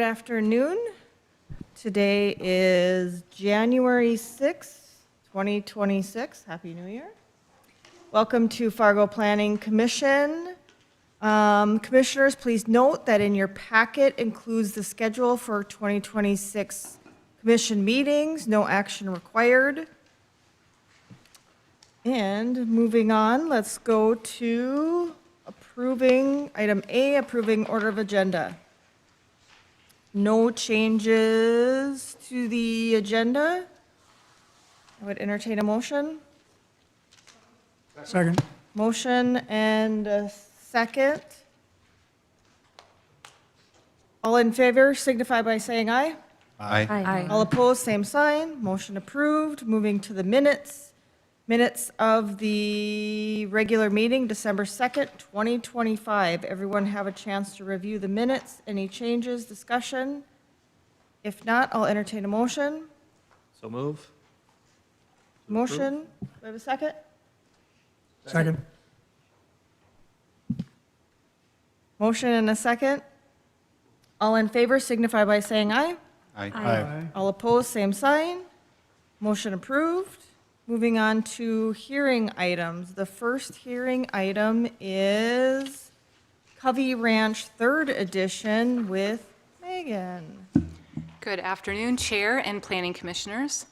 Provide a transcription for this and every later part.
Good afternoon. Today is January 6th, 2026. Happy New Year. Welcome to Fargo Planning Commission. Commissioners, please note that in your packet includes the schedule for 2026 commission meetings. No action required. And moving on, let's go to approving item A, approving order of agenda. No changes to the agenda. I would entertain a motion. Second. Motion and a second. All in favor signify by saying aye. Aye. All opposed, same sign. Motion approved. Moving to the minutes. Minutes of the regular meeting, December 2nd, 2025. Everyone have a chance to review the minutes. Any changes, discussion? If not, I'll entertain a motion. So move. Motion, do we have a second? Second. Motion and a second. All in favor signify by saying aye. Aye. All opposed, same sign. Motion approved. Moving on to hearing items. The first hearing item is Covey Ranch 3rd Edition with Megan. Good afternoon, Chair and Planning Commissioners.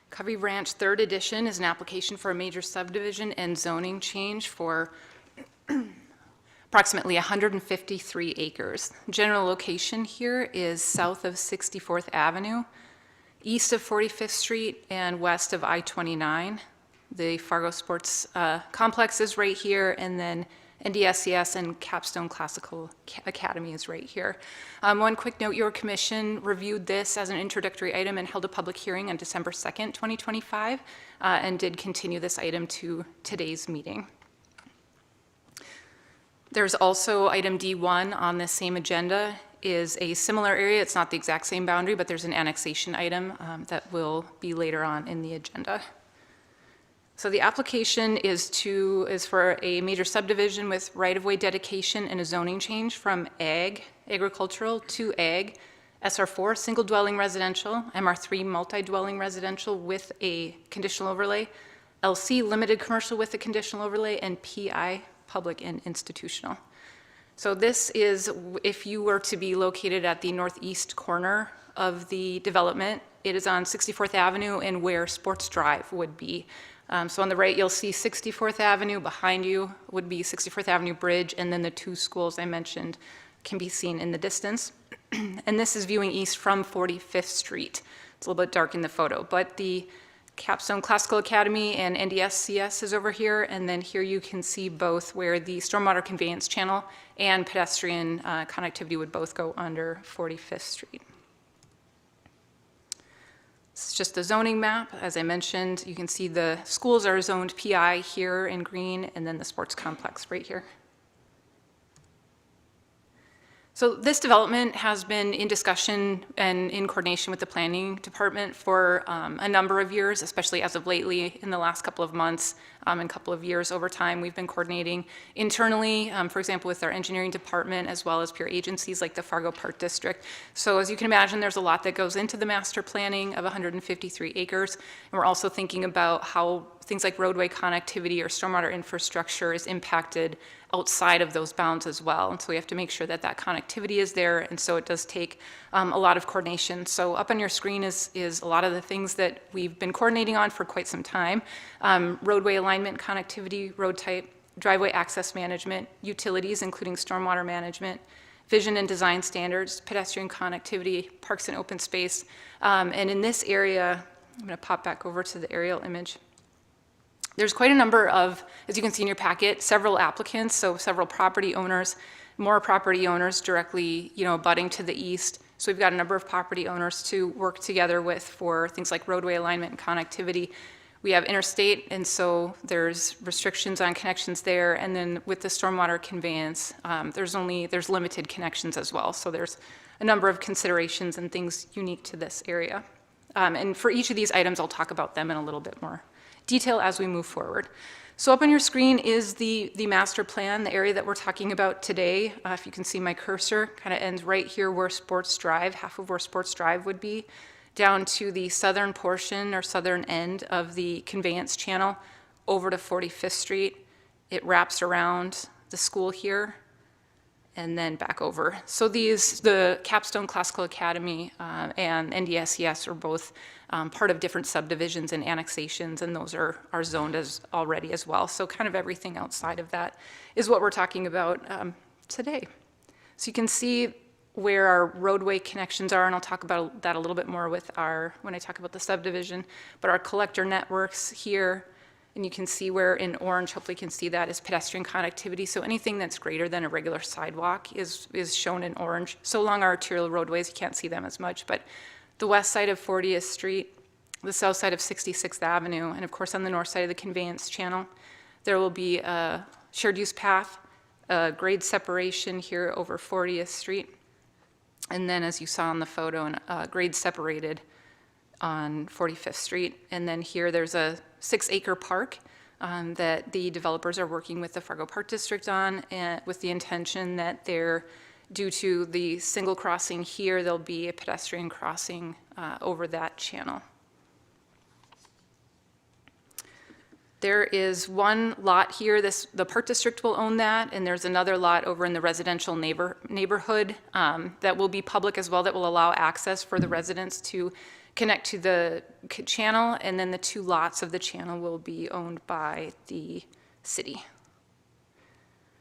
Covey Ranch 3rd Edition is an application for a major subdivision and zoning change for approximately 153 acres. General location here is south of 64th Avenue, east of 45th Street, and west of I-29. The Fargo Sports Complex is right here, and then NDSCS and Capstone Classical Academy is right here. One quick note, your commission reviewed this as an introductory item and held a public hearing on December 2nd, 2025, and did continue this item to today's meeting. There's also item D1 on this same agenda, is a similar area. It's not the exact same boundary, but there's an annexation item that will be later on in the agenda. So the application is for a major subdivision with right-of-way dedication and a zoning change from agricultural to ag, SR4 single dwelling residential, MR3 multi-dwelling residential with a conditional overlay, LC limited commercial with a conditional overlay, and PI public and institutional. So this is if you were to be located at the northeast corner of the development. It is on 64th Avenue and where Sports Drive would be. So on the right, you'll see 64th Avenue. Behind you would be 64th Avenue Bridge, and then the two schools I mentioned can be seen in the distance. And this is viewing east from 45th Street. It's a little bit dark in the photo, but the Capstone Classical Academy and NDSCS is over here, and then here you can see both where the stormwater conveyance channel and pedestrian connectivity would both go under 45th Street. This is just the zoning map. As I mentioned, you can see the schools are zoned PI here in green, and then the sports complex right here. So this development has been in discussion and in coordination with the planning department for a number of years, especially as of lately in the last couple of months and couple of years over time. We've been coordinating internally, for example, with our engineering department, as well as peer agencies like the Fargo Park District. So as you can imagine, there's a lot that goes into the master planning of 153 acres. And we're also thinking about how things like roadway connectivity or stormwater infrastructure is impacted outside of those bounds as well. And so we have to make sure that that connectivity is there. And so it does take a lot of coordination. So up on your screen is a lot of the things that we've been coordinating on for quite some time. Roadway alignment, connectivity, road type, driveway access management, utilities, including stormwater management, vision and design standards, pedestrian connectivity, parks and open space. And in this area, I'm gonna pop back over to the aerial image. There's quite a number of, as you can see in your packet, several applicants, so several property owners, more property owners directly, abutting to the east. So we've got a number of property owners to work together with for things like roadway alignment and connectivity. We have interstate, and so there's restrictions on connections there. And then with the stormwater conveyance, there's limited connections as well. So there's a number of considerations and things unique to this area. And for each of these items, I'll talk about them in a little bit more detail as we move forward. So up on your screen is the master plan, the area that we're talking about today. If you can see my cursor, kind of ends right here where Sports Drive, half of where Sports Drive would be, down to the southern portion or southern end of the conveyance channel over to 45th Street. It wraps around the school here and then back over. So the Capstone Classical Academy and NDSES are both part of different subdivisions and annexations, and those are zoned as already as well. So kind of everything outside of that is what we're talking about today. So you can see where our roadway connections are, and I'll talk about that a little bit more when I talk about the subdivision, but our collector networks here. And you can see where in orange, hopefully you can see that, is pedestrian connectivity. So anything that's greater than a regular sidewalk is shown in orange. So along our arterial roadways, you can't see them as much, but the west side of 40th Street, the south side of 66th Avenue, and of course on the north side of the conveyance channel, there will be a shared use path, a grade separation here over 40th Street, and then as you saw in the photo, grade separated on 45th Street. And then here there's a 6-acre park that the developers are working with the Fargo Park District on, and with the intention that due to the single crossing here, there'll be a pedestrian crossing over that channel. There is one lot here, the Park District will own that, and there's another lot over in the residential neighborhood that will be public as well, that will allow access for the residents to connect to the channel, and then the 2 lots of the channel will be owned by the city.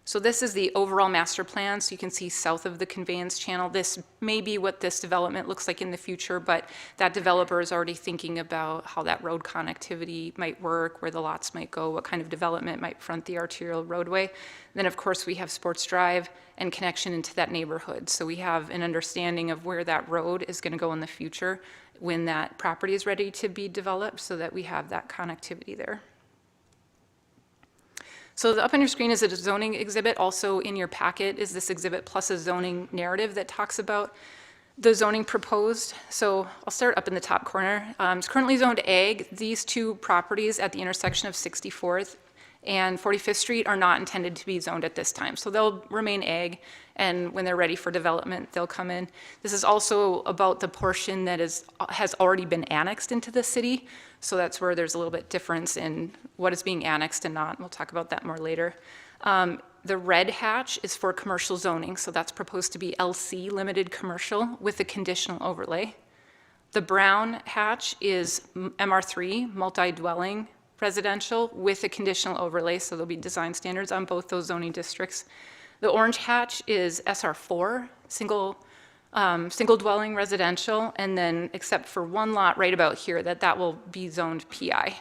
So this is the overall master plan, so you can see south of the conveyance channel. This may be what this development looks like in the future, but that developer is already thinking about how that road connectivity might work, where the lots might go, what kind of development might front the arterial roadway. Then, of course, we have Sports Drive and connection into that neighborhood. So we have an understanding of where that road is going to go in the future when that property is ready to be developed, so that we have that connectivity there. So up on your screen is a zoning exhibit. Also in your packet is this exhibit plus a zoning narrative that talks about the zoning proposed. So I'll start up in the top corner. It's currently zoned ag. These 2 properties at the intersection of 64th and 45th Street are not intended to be zoned at this time. So they'll remain ag, and when they're ready for development, they'll come in. This is also about the portion that has already been annexed into the city. So that's where there's a little bit difference in what is being annexed and not. We'll talk about that more later. The red hatch is for commercial zoning. So that's proposed to be LC, limited commercial, with a conditional overlay. The brown hatch is MR3, multi-dwelling residential, with a conditional overlay. So there'll be design standards on both those zoning districts. The orange hatch is SR4, single dwelling residential, and then except for 1 lot right about here, that will be zoned PI.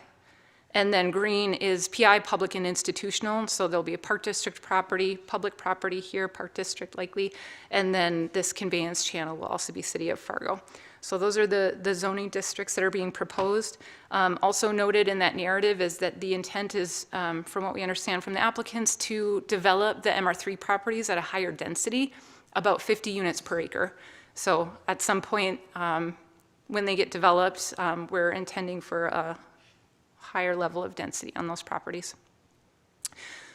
And then green is PI, public and institutional, so there'll be a Park District property, public property here, Park District likely, and then this conveyance channel will also be City of Fargo. So those are the zoning districts that are being proposed. Also noted in that narrative is that the intent is, from what we understand from the applicants, to develop the MR3 properties at a higher density, about 50 units per acre. So at some point, when they get developed, we're intending for a higher level of density on those properties.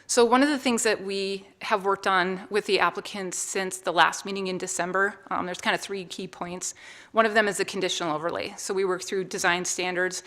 So one of the things that we have worked on with the applicants since the last meeting in December, there's kind of 3 key points. One of them is the conditional overlay. So we worked through design standards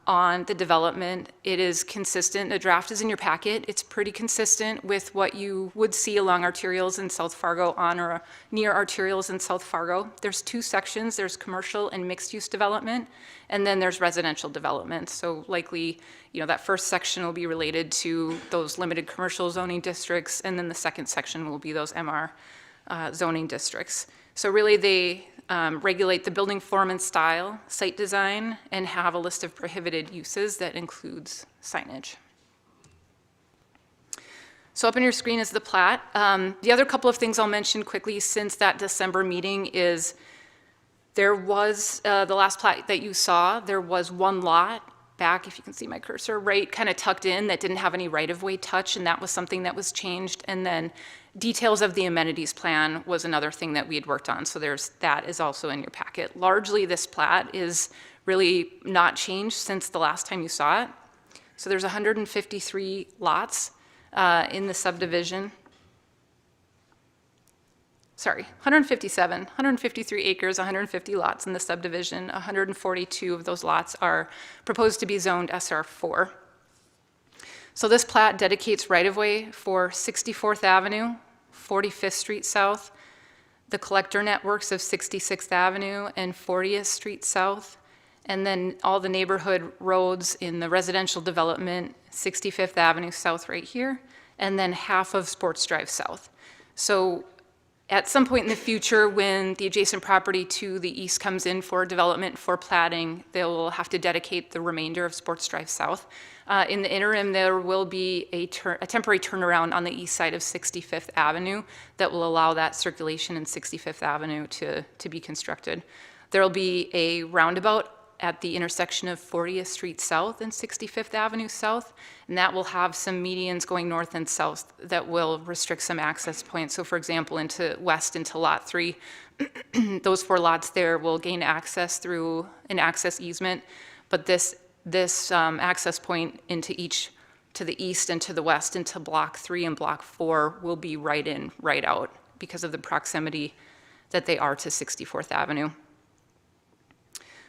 on the development. It is consistent. The draft is in your packet. It's pretty consistent with what you would see along arterials in South Fargo, on or near arterials in South Fargo. There's 2 sections. There's commercial and mixed use development, and then there's residential development. So likely, that first section will be related to those limited commercial zoning districts, and then the second section will be those MR zoning districts. So really they regulate the building form and style, site design, and have a list of prohibited uses that includes signage. So up on your screen is the plat. The other couple of things I'll mention quickly since that December meeting is there was, the last plat that you saw, there was 1 lot back, if you can see my cursor, right kind of tucked in that didn't have any right-of-way touch, and that was something that was changed. And then details of the amenities plan was another thing that we had worked on. So that is also in your packet. Largely, this plat is really not changed since the last time you saw it. So there's 153 lots in the subdivision. Sorry, 153 acres, 150 lots in the subdivision. 142 of those lots are proposed to be zoned SR4. So this plat dedicates right-of-way for 64th Avenue, 45th Street South, the collector networks of 66th Avenue and 40th Street South, and then all the neighborhood roads in the residential development, 65th Avenue South right here, and then half of Sports Drive South. So at some point in the future, when the adjacent property to the east comes in for development for platting, they'll have to dedicate the remainder of Sports Drive South. In the interim, there will be a temporary turnaround on the east side of 65th Avenue that will allow that circulation in 65th Avenue to be constructed. There will be a roundabout at the intersection of 40th Street South and 65th Avenue South, and that will have some medians going north and south that will restrict some access points. So for example, west into Lot 3, those 4 lots there will gain access through an access easement, but this access point into each, to the east and to the west into Block 3 and Block 4 will be right in, right out because of the proximity that they are to 64th Avenue.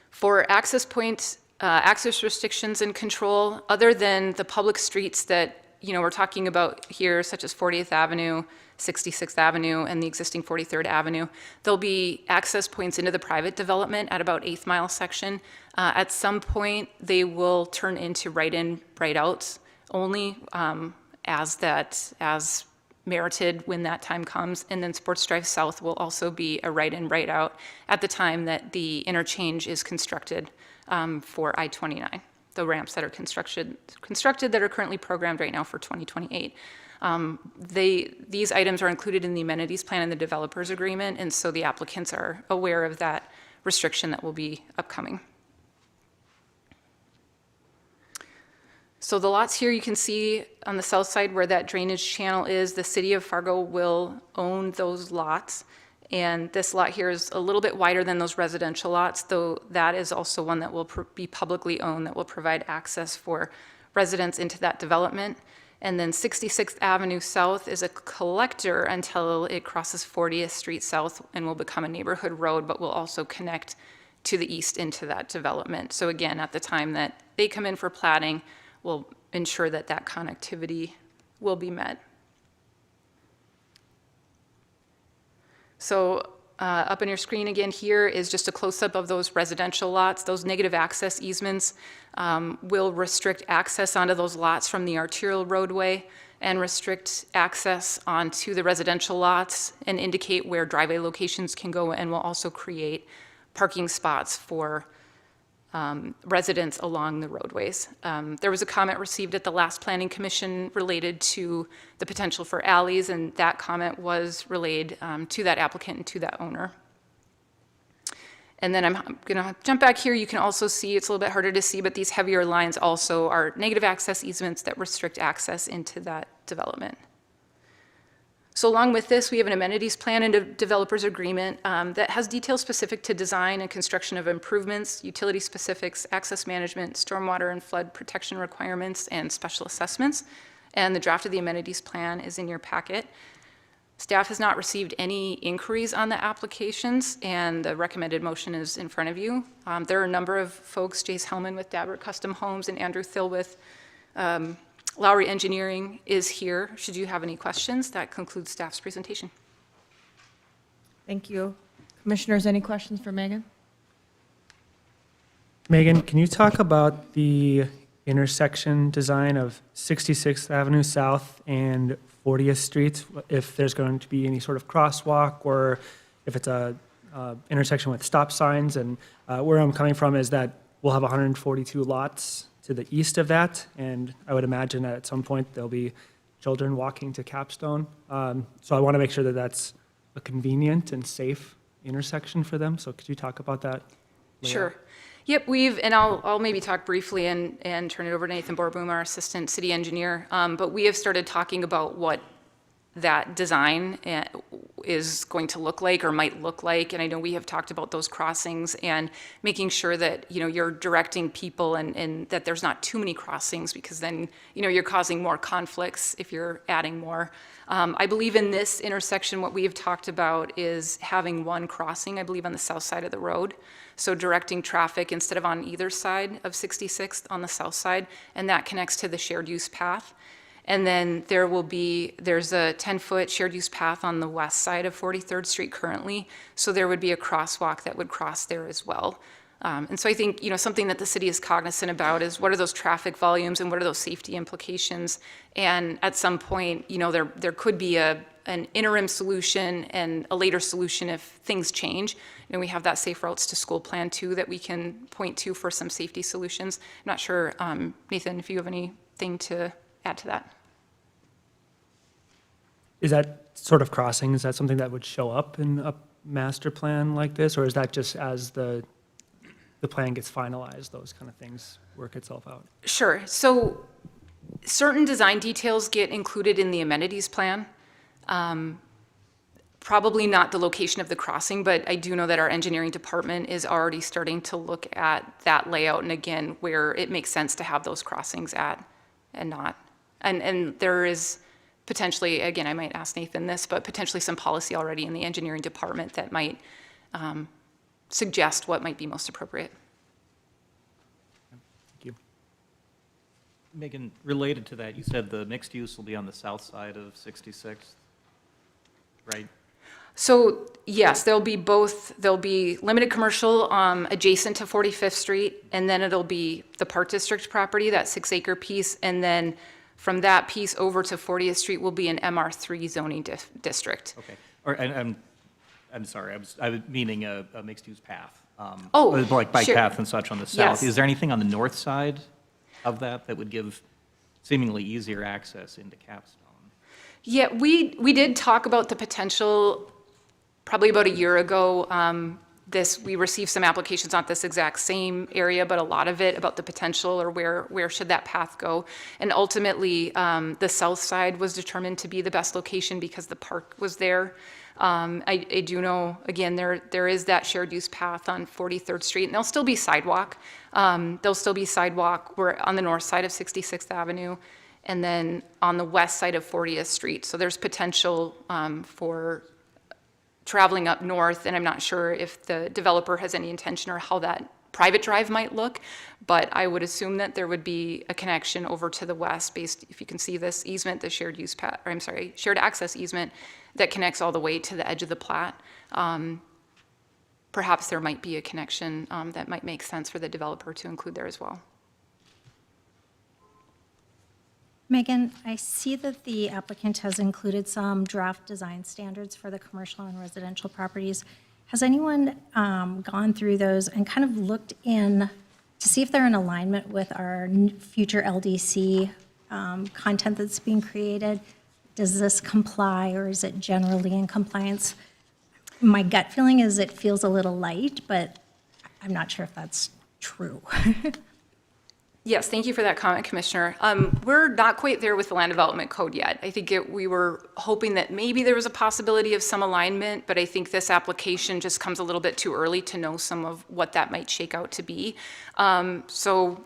For access points, access restrictions and control, other than the public streets that we're talking about here, such as 40th Avenue, 66th Avenue, and the existing 43rd Avenue, there'll be access points into the private development at about 8th Mile section. At some point, they will turn into right-in, right-outs only as merited when that time comes. And then Sports Drive South will also be a right-in, right-out at the time that the interchange is constructed for I-29, the ramps that are constructed that are currently programmed right now for 2028. These items are included in the amenities plan and the developers agreement, and so the applicants are aware of that restriction that will be upcoming. So the lots here you can see on the south side where that drainage channel is, the city of Fargo will own those lots. And this lot here is a little bit wider than those residential lots, though that is also one that will be publicly owned that will provide access for residents into that development. And then 66th Avenue South is a collector until it crosses 40th Street South and will become a neighborhood road, but will also connect to the east into that development. So again, at the time that they come in for platting, we'll ensure that that connectivity will be met. So up on your screen again here is just a close-up of those residential lots. Those negative access easements will restrict access onto those lots from the arterial roadway and restrict access onto the residential lots and indicate where driveway locations can go, and will also create parking spots for residents along the roadways. There was a comment received at the last Planning Commission related to the potential for alleys, and that comment was relayed to that applicant and to that owner. And then I'm going to jump back here. You can also see, it's a little bit harder to see, but these heavier lines also are negative access easements that restrict access into that development. So along with this, we have an amenities plan and a developer's agreement that has details specific to design and construction of improvements, utility specifics, access management, stormwater and flood protection requirements, and special assessments. And the draft of the amenities plan is in your packet. Staff has not received any inquiries on the applications, and the recommended motion is in front of you. There are a number of folks, Jace Hellman with Dabbert Custom Homes and Andrew Thill with Lowry Engineering is here. Should you have any questions, that concludes staff's presentation. Thank you. Commissioners, any questions for Megan? Megan, can you talk about the intersection design of 66th Avenue South and 40th Street, if there's going to be any sort of crosswalk or if it's a intersection with stop signs? And where I'm coming from is that we'll have 142 lots to the east of that, and I would imagine that at some point there'll be children walking to Capstone. So I want to make sure that that's a convenient and safe intersection for them. So could you talk about that layout? Sure. Yep, and I'll maybe talk briefly and turn it over to Nathan Borboom, our assistant city engineer. But we have started talking about what that design is going to look like or might look like. And I know we have talked about those crossings and making sure that, you're directing people and that there's not too many crossings, because then, you're causing more conflicts if you're adding more. I believe in this intersection, what we have talked about is having one crossing, I believe, on the south side of the road. So directing traffic instead of on either side of 66th on the south side, and that connects to the shared use path. And then there's a 10-foot shared use path on the west side of 43rd Street currently. So there would be a crosswalk that would cross there as well. And so I think, something that the city is cognizant about is what are those traffic volumes and what are those safety implications? And at some point, there could be an interim solution and a later solution if things change. We have that Safe Routes to School plan too that we can point to for some safety solutions. I'm not sure, Nathan, if you have anything to add to that. Is that sort of crossing, is that something that would show up in a master plan like this? Or is that just as the plan gets finalized, those kind of things work itself out? Sure. So certain design details get included in the amenities plan. Probably not the location of the crossing, but I do know that our engineering department is already starting to look at that layout and again, where it makes sense to have those crossings at and not. And there is potentially, again, I might ask Nathan this, but potentially some policy already in the engineering department that might suggest what might be most appropriate. Thank you. Megan, related to that, you said the mixed use will be on the south side of 66th, right? So yes, there'll be limited commercial adjacent to 45th Street, and then it'll be the Park District property, that 6-acre piece, and then from that piece over to 40th Street will be an MR3 zoning district. Okay. I'm sorry, I was meaning a mixed-use path. Oh, like bike sure. path and such on the south. Yes. Is there anything on the north side of that would give seemingly easier access into Capstone? Yeah, we did talk about the potential probably about a year ago. We received some applications on this exact same area, but a lot of it about the potential or where should that path go. And ultimately, the south side was determined to be the best location because the park was there. I do know, again, there is that shared use path on 43rd Street, and there'll still be sidewalk. There'll still be sidewalk. We're on the north side of 66th Avenue, and then on the west side of 40th Street. So there's potential for traveling up north, and I'm not sure if the developer has any intention or how that private drive might look, but I would assume that there would be a connection over to the west based, if you can see this easement, the shared use path, or I'm sorry, shared access easement that connects all the way to the edge of the plat. Perhaps there might be a connection that might make sense for the developer to include there as well. Megan, I see that the applicant has included some draft design standards for the commercial and residential properties. Has anyone gone through those and kind of looked in to see if they're in alignment with our future LDC content that's being created? Does this comply, or is it generally in compliance? My gut feeling is it feels a little light, but I'm not sure if that's true. Yes, thank you for that comment, Commissioner. We're not quite there with the land development code yet. I think we were hoping that maybe there was a possibility of some alignment, but I think this application just comes a little bit too early to know some of what that might shake out to be. So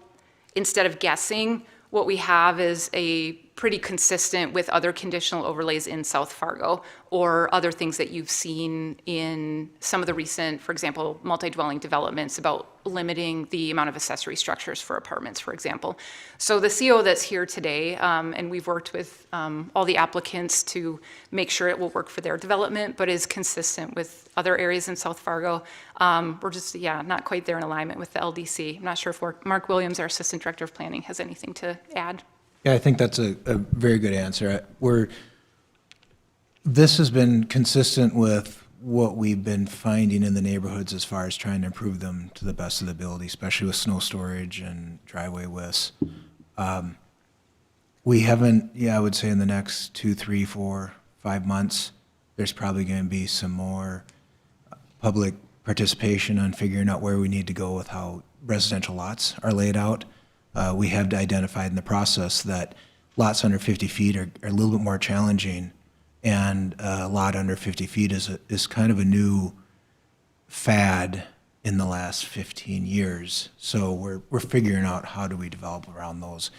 instead of guessing, what we have is a pretty consistent with other conditional overlays in South Fargo or other things that you've seen in some of the recent, for example, multi-dwelling developments about limiting the amount of accessory structures for apartments, for example. So the CO that's here today, and we've worked with all the applicants to make sure it will work for their development, but is consistent with other areas in South Fargo. We're just, not quite there in alignment with the LDC. I'm not sure if Mark Williams, our Assistant Director of Planning, has anything to add. Yeah, I think that's a very good answer. This has been consistent with what we've been finding in the neighborhoods as far as trying to improve them to the best of the ability, especially with snow storage and driveway widths. We haven't, I would say in the next 2, 3, 4, 5 months, there's probably going to be some more public participation on figuring out where we need to go with how residential lots are laid out. We have identified in the process that lots under 50 feet are a little bit more challenging and a lot under 50 feet is kind of a new fad in the last 15 years. So we're figuring out how do we develop around those,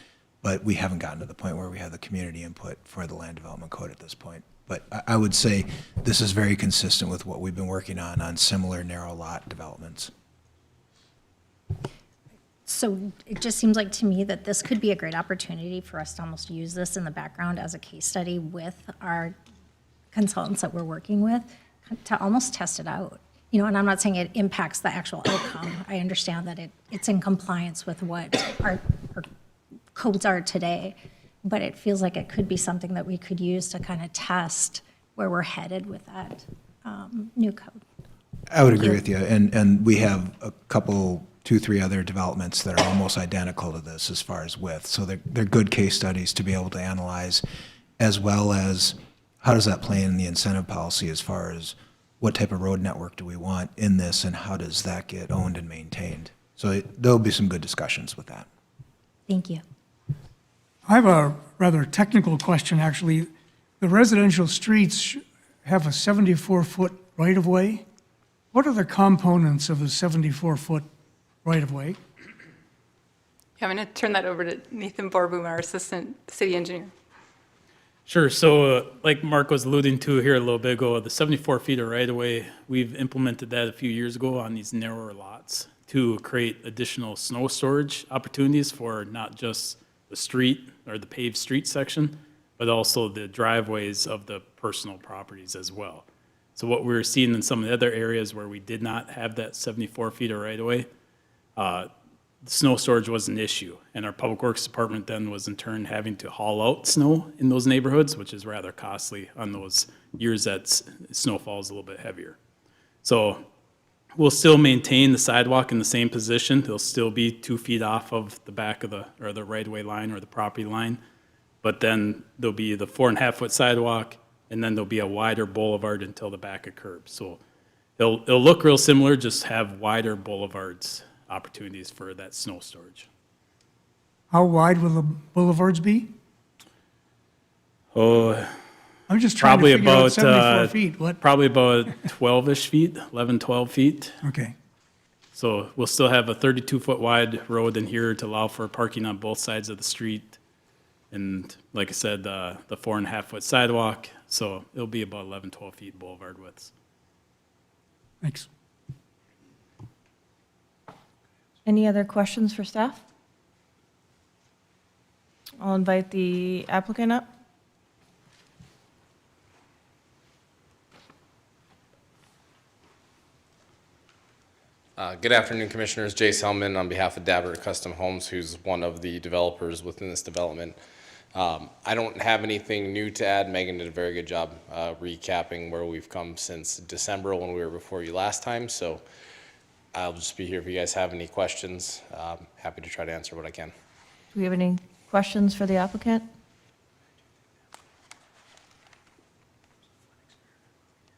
but we haven't gotten to the point where we have the community input for the land development code at this point. But I would say this is very consistent with what we've been working on similar narrow lot developments. So it just seems like to me that this could be a great opportunity for us to almost use this in the background as a case study with our consultants that we're working with to almost test it out. You know, and I'm not saying it impacts the actual outcome. I understand that it's in compliance with what our codes are today, but it feels like it could be something that we could use to kind of test where we're headed with that new code. I would agree with you, and we have a couple, 2-3 other developments that are almost identical to this as far as width. So they're good case studies to be able to analyze, as well as how does that play in the incentive policy as far as what type of road network do we want in this, and how does that get owned and maintained? So there'll be some good discussions with that. Thank you. I have a rather technical question, actually. The residential streets have a 74-foot right-of-way. What are the components of the 74-foot right-of-way? I'm going to turn that over to Nathan Borboom, our Assistant City Engineer. Sure. So like Mark was alluding to here a little bit ago, the 74 feet of right-of-way, we've implemented that a few years ago on these narrower lots to create additional snow storage opportunities for not just the street or the paved street section, but also the driveways of the personal properties as well. So what we were seeing in some of the other areas where we did not have that 74 feet of right-of-way, snow storage was an issue, and our Public Works Department then was in turn having to haul out snow in those neighborhoods, which is rather costly on those years that snowfall is a little bit heavier. So we'll still maintain the sidewalk in the same position. It'll still be 2 feet off of the back of the right-of-way line or the property line, but then there'll be the 4.5-foot sidewalk, and then there'll be a wider boulevard until the back of curb. So it'll look real similar, just have wider boulevards opportunities for that snow storage. How wide will the boulevards be? Oh, I'm just trying to probably figure out about, 74 feet. What? probably about 12-ish feet, 11, 12 feet. Okay. So we'll still have a 32-foot wide road in here to allow for parking on both sides of the street. And like I said, the 4.5-foot sidewalk, so it'll be about 11, 12 feet boulevard widths. Thanks. Any other questions for staff? I'll invite the applicant up. Good afternoon, Commissioners. Jace Hellman on behalf of Dabber Custom Homes, who's one of the developers within this development. I don't have anything new to add. Megan did a very good job recapping where we've come since December when we were before you last time. So I'll just be here if you guys have any questions. Happy to try to answer what I can. Do we have any questions for the applicant?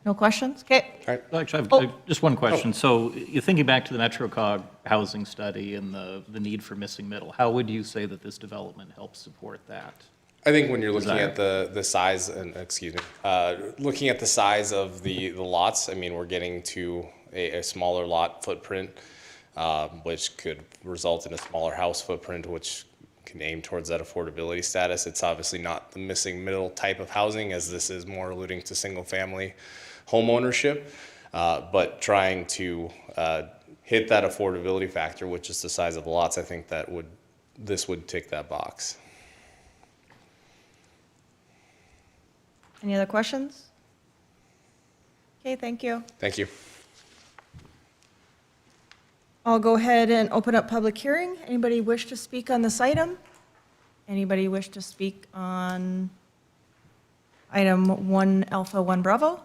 No questions? Okay. Actually, I've just one question. So you're thinking back to the MetroCog housing study and the need for missing middle. How would you say that this development helps support that? I think when you're looking Desire. at the size, and looking at the size of the lots, I mean, we're getting to a smaller lot footprint, which could result in a smaller house footprint, which can aim towards that affordability status. It's obviously not the missing middle type of housing, as this is more alluding to single family home ownership, but trying to hit that affordability factor, which is the size of the lots. I think that this would tick that box. Any other questions? Okay, thank you. Thank you. I'll go ahead and open up public hearing. Anybody wish to speak on this item? Anybody wish to speak on item 1 Alpha 1 Bravo?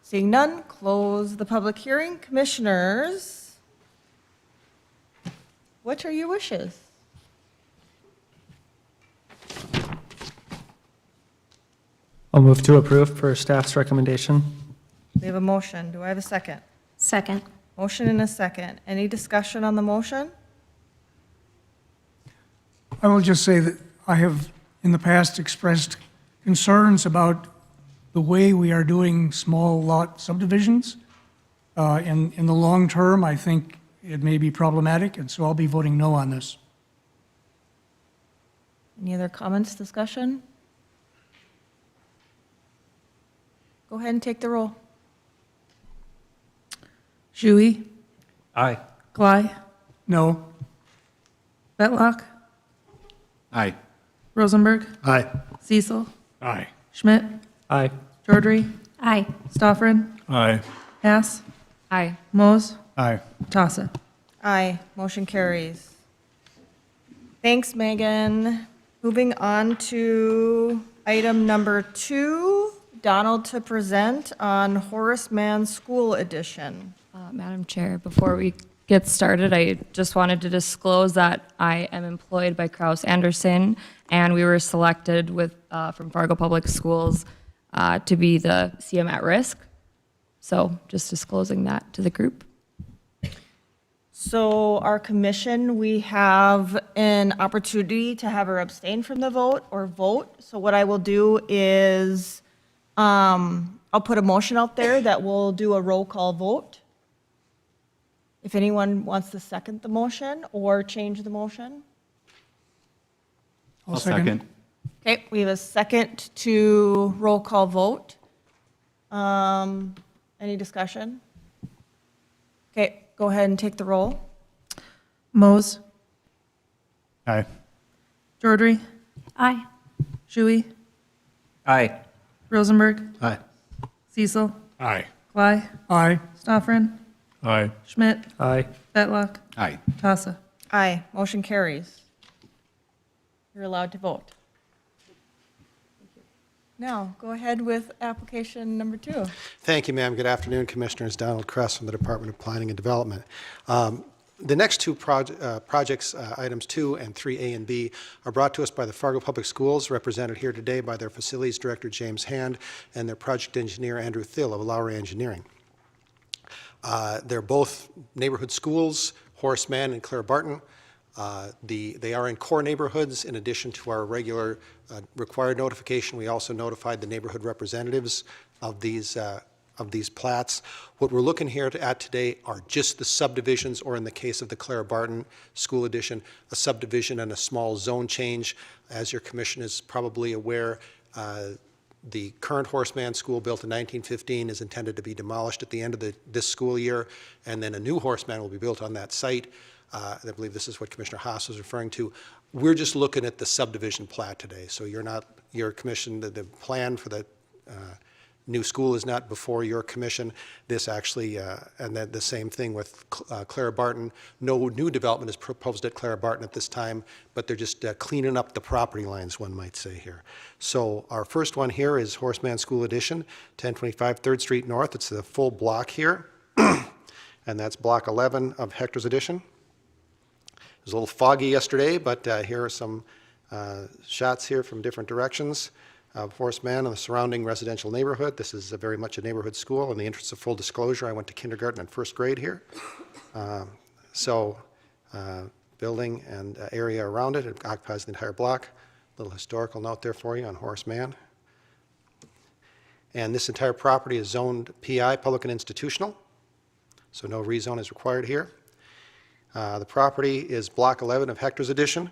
Seeing none, close the public hearing. Commissioners, what are your wishes? I'll move to approve per staff's recommendation. We have a motion. Do I have a second? Second. Motion and a second. Any discussion on the motion? I will just say that I have in the past expressed concerns about the way we are doing small lot subdivisions. In the long term, I think it may be problematic, and so I'll be voting no on this. Any other comments, discussion? Go ahead and take the roll. Shuey, Aye. Cly, No? Betlock, Aye. Rosenberg, Aye. Cecil, Aye. Schmidt, Aye. Jordry, Aye. Stoffren, Aye. Hess, Aye. Mose, Aye. Tassa. Aye, motion carries. Thanks, Megan. Moving on to item number 2, Donald to present on Horace Mann School Edition. Madam Chair, before we get started, I just wanted to disclose that I am employed by Kraus Anderson, and we were selected with, from Fargo Public Schools to be the CM at risk. So just disclosing that to the group. So our commission, we have an opportunity to have her abstain from the vote or vote. So what I will do is, I'll put a motion out there that we'll do a roll call vote. If anyone wants to second the motion or change the motion. I'll second. Okay, we have a second to roll call vote. Any discussion? Okay, go ahead and take the roll. Mose, Aye. Jordry, Aye. Shuey, Aye. Rosenberg, Aye. Cecil, Aye. Cly, Aye. Stoffren, Aye. Schmidt, Aye. Betlock, Aye. Tassa. Aye, motion carries. You're allowed to vote. Now, go ahead with application number 2. Thank you, ma'am. Good afternoon, Commissioners. Donald Kress from the Department of Planning and Development. The next two projects, items 2 and 3A and B, are brought to us by the Fargo Public Schools, represented here today by their Facilities Director, James Hand, and their Project Engineer, Andrew Thill of Lowry Engineering. They're both neighborhood schools, Horace Mann and Claire Barton. They are in core neighborhoods. In addition to our regular required notification, we also notified the neighborhood representatives of these plats. What we're looking here at today are just the subdivisions, or in the case of the Claire Barton School Edition, a subdivision and a small zone change. As your commission is probably aware, the current Horace Mann School, built in 1915, is intended to be demolished at the end of this school year, and then a new Horace Mann will be built on that site. I believe this is what Commissioner Haas was referring to. We're just looking at the subdivision plat today, so your commission, the plan for the new school is not before your commission. This actually, and then the same thing with Clara Barton. No new development is proposed at Clara Barton at this time, but they're just cleaning up the property lines, one might say here. So our first one here is Horace Mann School Edition, 1025 3rd Street North. It's the full block here, and that's block 11 of Hector's Edition. It was a little foggy yesterday, but here are some shots here from different directions of Horace Mann and the surrounding residential neighborhood. This is very much a neighborhood school. In the interest of full disclosure, I went to kindergarten and first grade here. Building and area around it, it occupies the entire block. Little historical note there for you on Horace Mann. And this entire property is zoned PI, public and institutional, so no rezone is required here. The property is block 11 of Hector's Edition,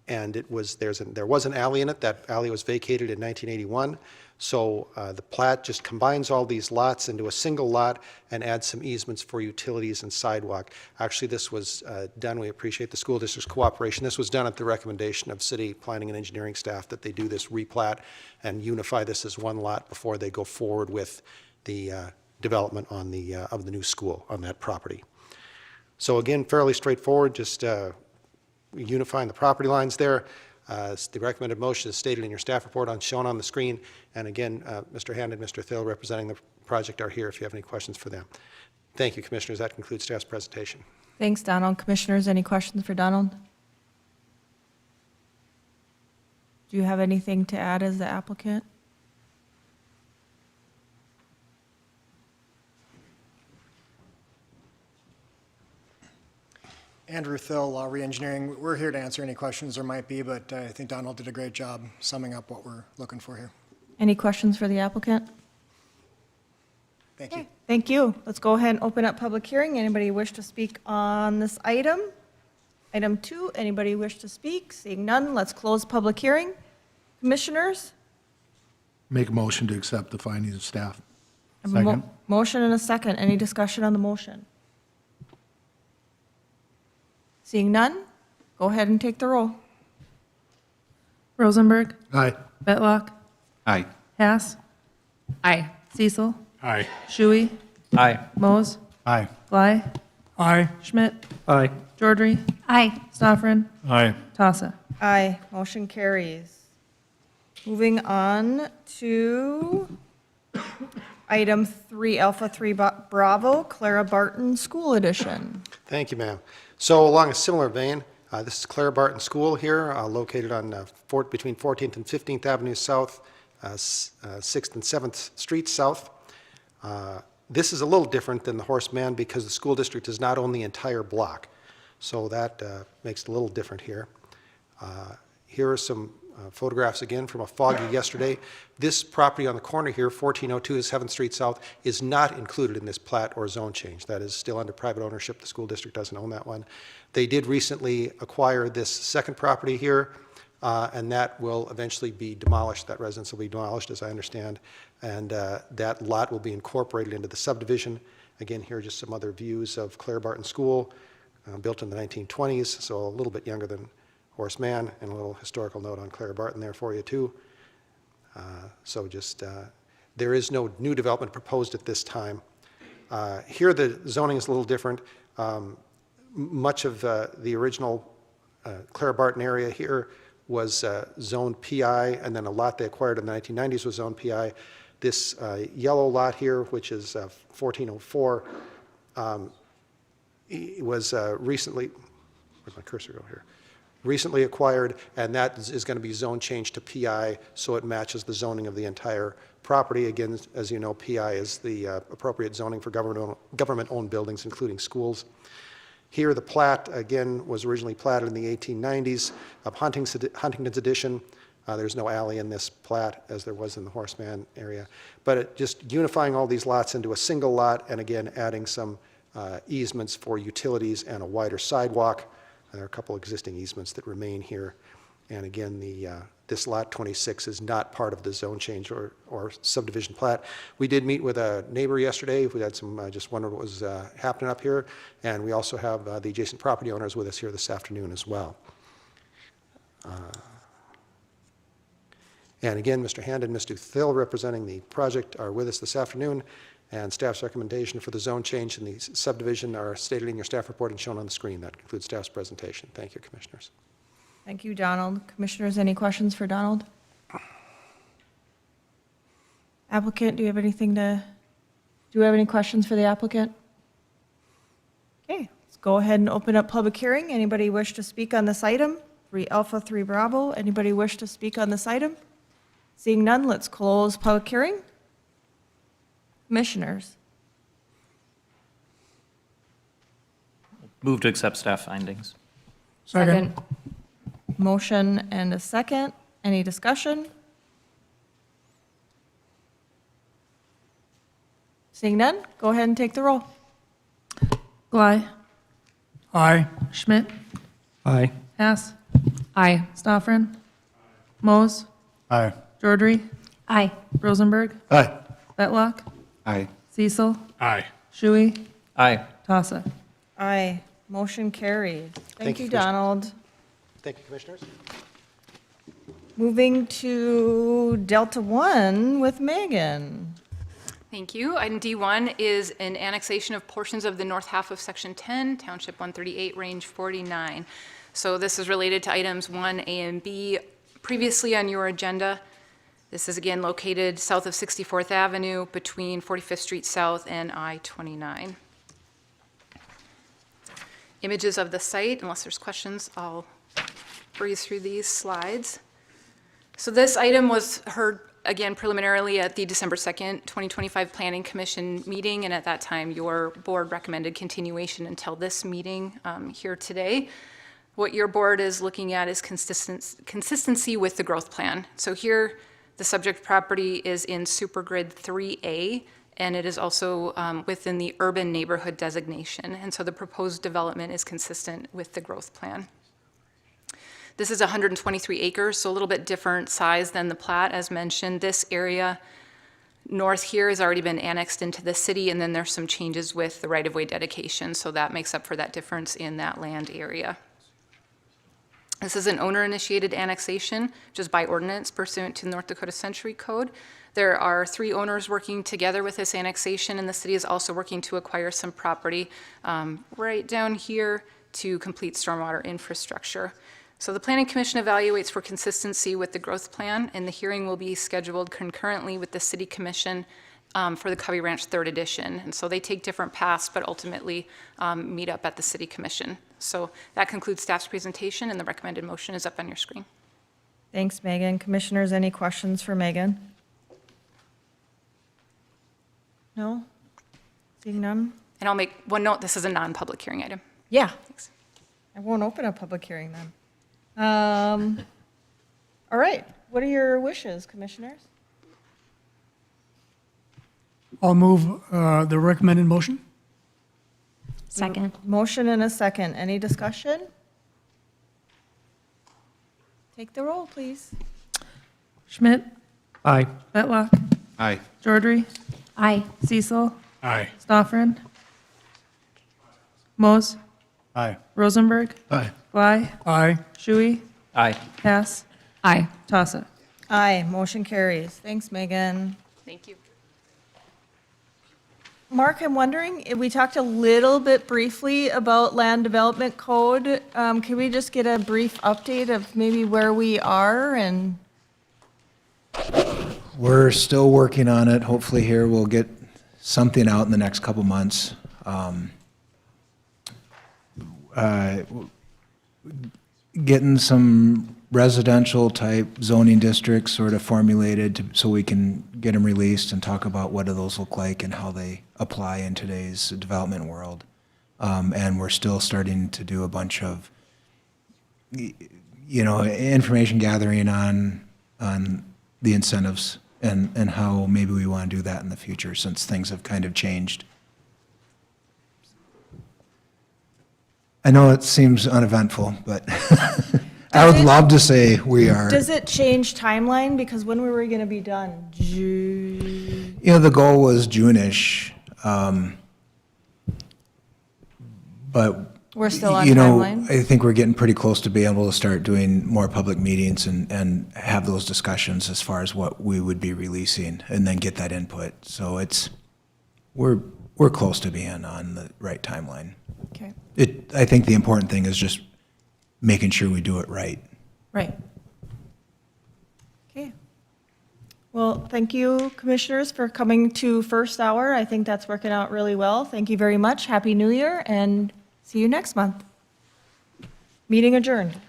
and there was an alley in it. That alley was vacated in 1981. So the plat just combines all these lots into a single lot and adds some easements for utilities and sidewalk. Actually, this was done, we appreciate the school district's cooperation. This was done at the recommendation of city planning and engineering staff, that they do this replat and unify this as one lot before they go forward with the development on of the new school on that property. So again, fairly straightforward, just unifying the property lines there. The recommended motion is stated in your staff report shown on the screen. And again, Mr. Hand and Mr. Thill, representing the project, are here if you have any questions for them. Thank you, Commissioners. That concludes staff's presentation. Thanks, Donald. Commissioners, any questions for Donald? Do you have anything to add as the applicant? Andrew Thill, Lowry Engineering. We're here to answer any questions there might be, but I think Donald did a great job summing up what we're looking for here. Any questions for the applicant? Thank you. Thank you. Let's go ahead and open up public hearing. Anybody wish to speak on this item? Item 2, anybody wish to speak? Seeing none, let's close public hearing. Commissioners? Make a motion to accept the findings of staff. I have a Second. Motion and a second. Any discussion on the motion? Seeing none, go ahead and take the roll. Rosenberg, Aye. Betlock, Aye. Hess, Aye. Cecil, Aye. Shui, Aye. Mose, Aye. Bly, Aye. Schmidt, Aye. George, Aye. Stoffren, Aye. Tossa. Aye, motion carries. Moving on to item 3, Alpha 3 Bravo, Clara Barton School Edition. Thank you, ma'am. So along a similar vein, this is Clara Barton School here, located on between 14th and 15th Avenue South, 6th and 7th Street South. This is a little different than the Horseman because the school district does not own the entire block. So that makes it a little different here. Here are some photographs again from a foggy yesterday. This property on the corner here, 1402 7th Street South, is not included in this plat or zone change. That is still under private ownership. The school district doesn't own that one. They did recently acquire this second property here, and that will eventually be demolished. That residence will be demolished, as I understand, and that lot will be incorporated into the subdivision. Again, here are just some other views of Clara Barton School, built in the 1920s, so a little bit younger than Horseman, and a little historical note on Clara Barton there for you too. There is no new development proposed at this time. Here the zoning is a little different. Much of the original Clara Barton area here was zoned PI, and then a lot they acquired in the 1990s was zoned PI. This yellow lot here, which is 1404, was recently, where's my cursor go here? Recently acquired, and that is going to be zone changed to PI, so it matches the zoning of the entire property. Again, as you know, PI is the appropriate zoning for government-owned buildings, including schools. Here, the plat, again, was originally platted in the 1890s of Huntington's Edition. There's no alley in this plat, as there was in the Horseman area. But just unifying all these lots into a single lot, and again, adding some easements for utilities and a wider sidewalk. There are a couple existing easements that remain here. And again, this lot 26 is not part of the zone change or subdivision plat. We did meet with a neighbor yesterday. We had some, just wondered what was happening up here. And we also have the adjacent property owners with us here this afternoon as well. And again, Mr. Hand and Mr. Thill, representing the project, are with us this afternoon. And staff's recommendation for the zone change and the subdivision are stated in your staff report and shown on the screen. That concludes staff's presentation. Thank you, Commissioners. Thank you, Donald. Commissioners, any questions for Donald? Applicant, do you have any questions for the applicant? Okay, let's go ahead and open up public hearing. Anybody wish to speak on this item? 3 Alpha 3 Bravo. Anybody wish to speak on this item? Seeing none, let's close public hearing. Commissioners? Move to accept staff findings. Second. Motion and a second. Any discussion? Seeing none, go ahead and take the roll. Bly, Aye. Schmidt, Aye. Hess, Aye. Stoffren, Mose, Aye. George, Aye. Rosenberg, Aye. Betlock, Aye. Cecil, Aye. Shui, Aye. Tossa. Aye. Motion carried. Thank you, Commissioners. Donald. Thank you, Commissioners. Moving to Delta 1 with Megan. Thank you. Item D1 is an annexation of portions of the north half of Section 10, Township 138, Range 49. So this is related to items 1A and B previously on your agenda. This is again located south of 64th Avenue between 45th Street South and I-29. Images of the site, unless there's questions, I'll breeze through these slides. So this item was heard again preliminarily at the December 2nd, 2025 Planning Commission meeting, and at that time your board recommended continuation until this meeting here today. What your board is looking at is consistency with the growth plan. So here The subject property is in Supergrid 3A, and it is also within the urban neighborhood designation. And so the proposed development is consistent with the growth plan. This is 123 acres, so a little bit different size than the plat. As mentioned, this area north here has already been annexed into the city, and then there's some changes with the right-of-way dedication, so that makes up for that difference in that land area. This is an owner-initiated annexation, which is by ordinance pursuant to the North Dakota Century Code. There are 3 owners working together with this annexation, and the city is also working to acquire some property right down here to complete stormwater infrastructure. So the Planning Commission evaluates for consistency with the growth plan, and the hearing will be scheduled concurrently with the City Commission for the Covey Ranch 3rd edition. And so they take different paths, but ultimately meet up at the City Commission. So that concludes staff's presentation, and the recommended motion is up on your screen. Thanks, Megan. Commissioners, any questions for Megan? No? Seeing none? And I'll make one note, this is a non-public hearing item. Yeah. Thanks. I won't open a public hearing then. All right, what are your wishes, commissioners? I'll move the recommended motion. Second. Motion and a second. Any discussion? Take the roll, please. Schmidt, Aye. Betlock, Aye. Jordry, Aye. Cecil, Aye. Stoffren, Mose, Aye. Rosenberg, Aye. Bly, Aye. Shui, Aye. Hess, Aye. Tossa. Aye, motion carries. Thanks, Megan. Thank you. Mark, I'm wondering, we talked a little bit briefly about land development code. Can we just get a brief update of maybe where we are and? We're still working on it. Hopefully here we'll get something out in the next couple months. Getting some residential type zoning districts sort of formulated so we can get them released and talk about what do those look like and how they apply in today's development world. And we're still starting to do a bunch of, information gathering on the incentives and how maybe we want to do that in the future since things have kind of changed. I know it seems uneventful, but I would love to say we are. Does it change timeline? Because when were we going to be done? June? The goal was June-ish. But, We're still on timeline? I think we're getting pretty close to being able to start doing more public meetings and have those discussions as far as what we would be releasing and then get that input. So we're close to being on the right timeline. Okay. I think the important thing is just making sure we do it right. Right. Okay. Well, thank you, commissioners, for coming to first hour. I think that's working out really well. Thank you very much. Happy New Year, and see you next month. Meeting adjourned.